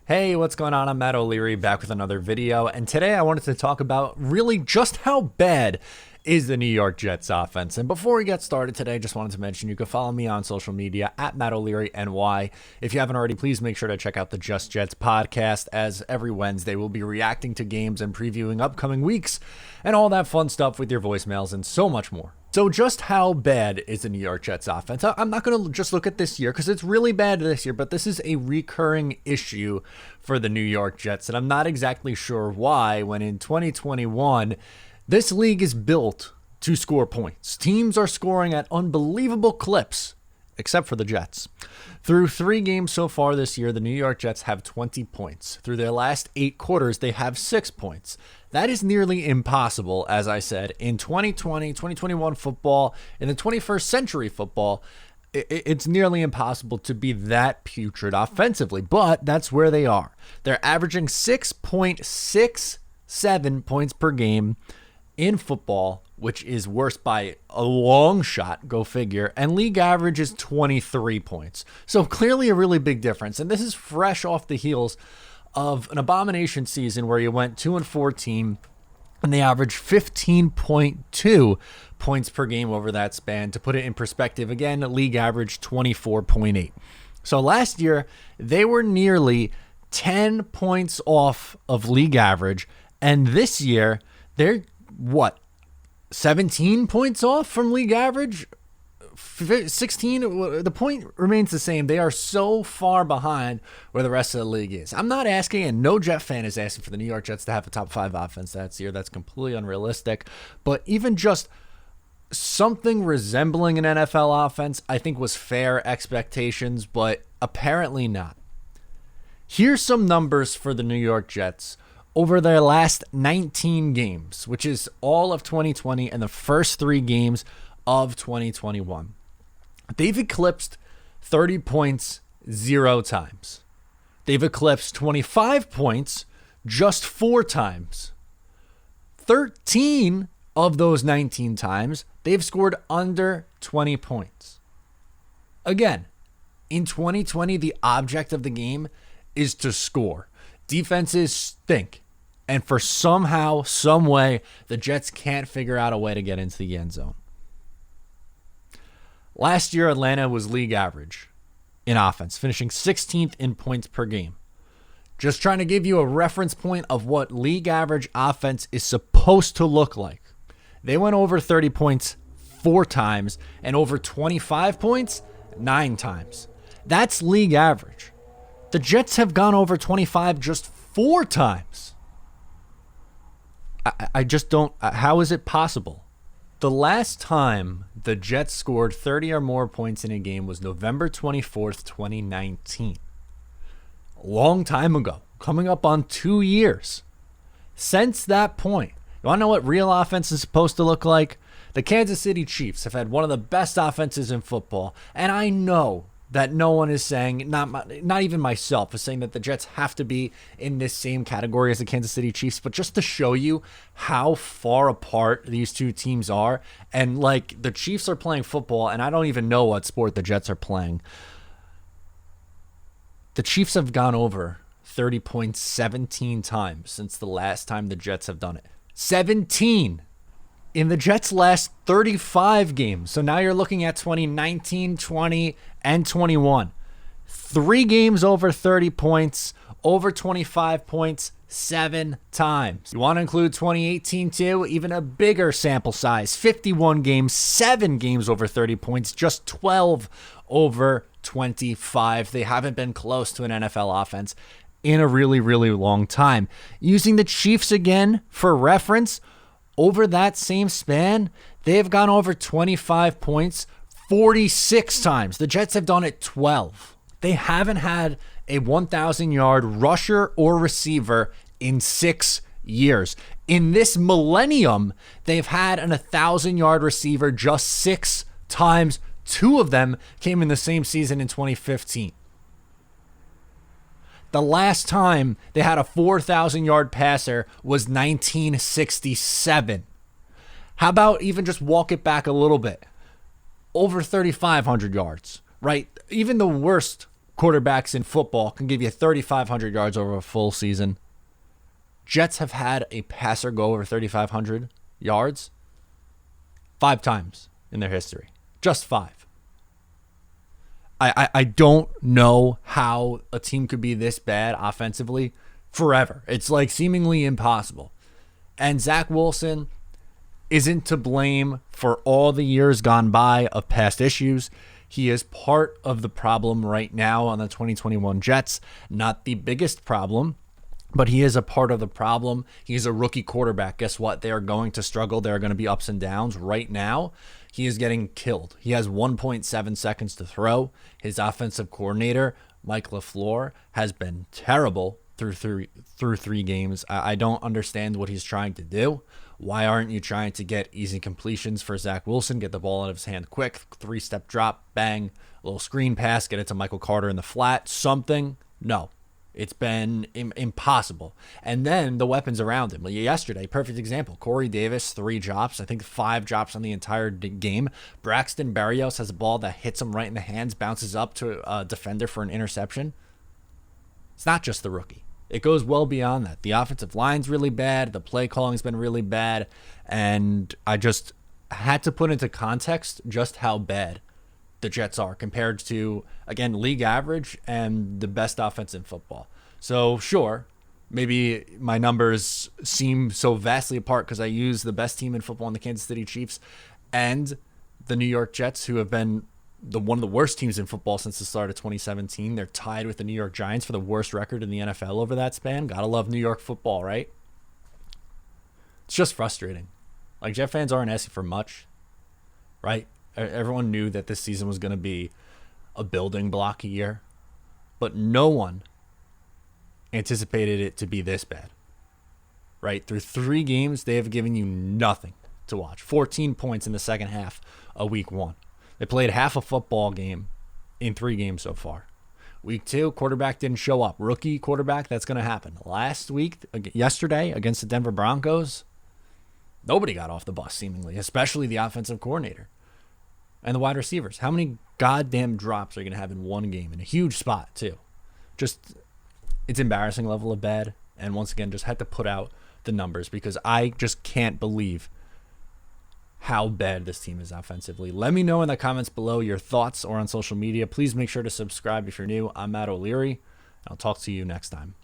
Hey, what's going on? I'm Matt O'Leary back with another video, and today I wanted to talk about really just how bad is the New York Jets offense. And before we get started today, just wanted to mention you can follow me on social media at Matt O'Leary NY. If you haven't already, please make sure to check out the Just Jets podcast, as every Wednesday we'll be reacting to games and previewing upcoming weeks and all that fun stuff with your voicemails and so much more. So just how bad is the New York Jets offense? I'm not going to just look at this year because it's really bad this year, but this is a recurring issue for the New York Jets, and I'm not exactly sure why when in 2021, this league is built to score points. Teams are scoring at unbelievable clips, except for the Jets. Through 3 games so far this year, the New York Jets have 20 points. Through their last 8 quarters, they have 6 points. That is nearly impossible, as I said, in 2020, 2021 football, in the 21st century football. It's nearly impossible to be that putrid offensively, but that's where they are. They're averaging 6.67 points per game in football, which is worse by a long shot, go figure, and league average is 23 points. So clearly a really big difference, and this is fresh off the heels of an abomination season where you went 2-14 and they averaged 15.2 points per game over that span. To put it in perspective, again, league average 24.8. So last year, they were nearly 10 points off of league average, and this year, they're 17 points off from league average? 16? The point remains the same. They are so far behind where the rest of the league is. I'm not asking, and no Jet fan is asking for the New York Jets to have a top 5 offense that year. That's completely unrealistic. But even just something resembling an NFL offense, I think was fair expectations, but apparently not. Here's some numbers for the New York Jets over their last 19 games, which is all of 2020 and the first 3 games of 2021. They've eclipsed 30 points 0 times. They've eclipsed 25 points just 4 times. 13 of those 19 times, they've scored under 20 points. Again, in 2020, the object of the game is to score. Defenses stink. And for somehow, some way, the Jets can't figure out a way to get into the end zone. Last year, Atlanta was league average in offense, finishing 16th in points per game. Just trying to give you a reference point of what league average offense is supposed to look like. They went over 30 points 4 times and over 25 points 9 times. That's league average. The Jets have gone over 25 just 4 times. I just don't. How is it possible? The last time the Jets scored 30 or more points in a game was November 24th, 2019. A long time ago, coming up on 2 years. Since that point, you want to know what real offense is supposed to look like? The Kansas City Chiefs have had one of the best offenses in football, and I know that no one is saying, not even myself, is saying that the Jets have to be in this same category as the Kansas City Chiefs, but just to show you how far apart these two teams are, and like the Chiefs are playing football, and I don't even know what sport the Jets are playing. The Chiefs have gone over 30 points 17 times since the last time the Jets have done it. 17! In the Jets' last 35 games. So now you're looking at 2019, 20, and 21. 3 games over 30 points, over 25 points 7 times. You want to include 2018 too? Even a bigger sample size. 51 games, 7 games over 30 points, just 12 over 25. They haven't been close to an NFL offense in a really, really long time. Using the Chiefs again for reference, over that same span, they have gone over 25 points 46 times. The Jets have done it 12. They haven't had a 1,000-yard rusher or receiver in 6 years. In this millennium, they've had an 1,000-yard receiver just 6 times. 2 of them came in the same season in 2015. The last time they had a 4,000-yard passer was 1967. How about even just walk it back a little bit? Over 3,500 yards, right? Even the worst quarterbacks in football can give you 3,500 yards over a full season. Jets have had a passer go over 3,500 yards 5 times in their history. Just 5. I don't know how a team could be this bad offensively forever. It's like seemingly impossible. And Zach Wilson isn't to blame for all the years gone by of past issues. He is part of the problem right now on the 2021 Jets. Not the biggest problem, but he is a part of the problem. He's a rookie quarterback. Guess what? They are going to struggle. There are going to be ups and downs. Right now, he is getting killed. He has 1.7 seconds to throw. His offensive coordinator, Mike LaFleur, has been terrible through 3 games. I don't understand what he's trying to do. Why aren't you trying to get easy completions for Zach Wilson, get the ball out of his hand quick, 3-step drop, bang, a little screen pass, get it to Michael Carter in the flat, something? No. It's been impossible. And then the weapons around him. Yesterday, perfect example. Corey Davis, 3 drops. I think 5 drops on the entire game. Braxton Berrios has a ball that hits him right in the hands, bounces up to a defender for an interception. It's not just the rookie. It goes well beyond that. The offensive line's really bad. The play calling's been really bad. And I just had to put into context just how bad the Jets are compared to, again, league average and the best offense in football. So, sure, maybe my numbers seem so vastly apart because I use the best team in football in the Kansas City Chiefs and the New York Jets, who have been one of the worst teams in football since the start of 2017. They're tied with the New York Giants for the worst record in the NFL over that span. Gotta love New York football, right? It's just frustrating. Like, Jet fans aren't asking for much, right? Everyone knew that this season was going to be a building block year, but no one anticipated it to be this bad, right? Through 3 games, they have given you nothing to watch. 14 points in the second half of week 1. They played half a football game in 3 games so far. Week 2, quarterback didn't show up. Rookie quarterback, that's going to happen. Yesterday, against the Denver Broncos, nobody got off the bus, seemingly, especially the offensive coordinator and the wide receivers. How many goddamn drops are you going to have in one game? In a huge spot, too. Just, it's embarrassing level of bad. And once again, just had to put out the numbers because I just can't believe how bad this team is offensively. Let me know in the comments below your thoughts or on social media. Please make sure to subscribe if you're new. I'm Matt O'Leary. I'll talk to you next time.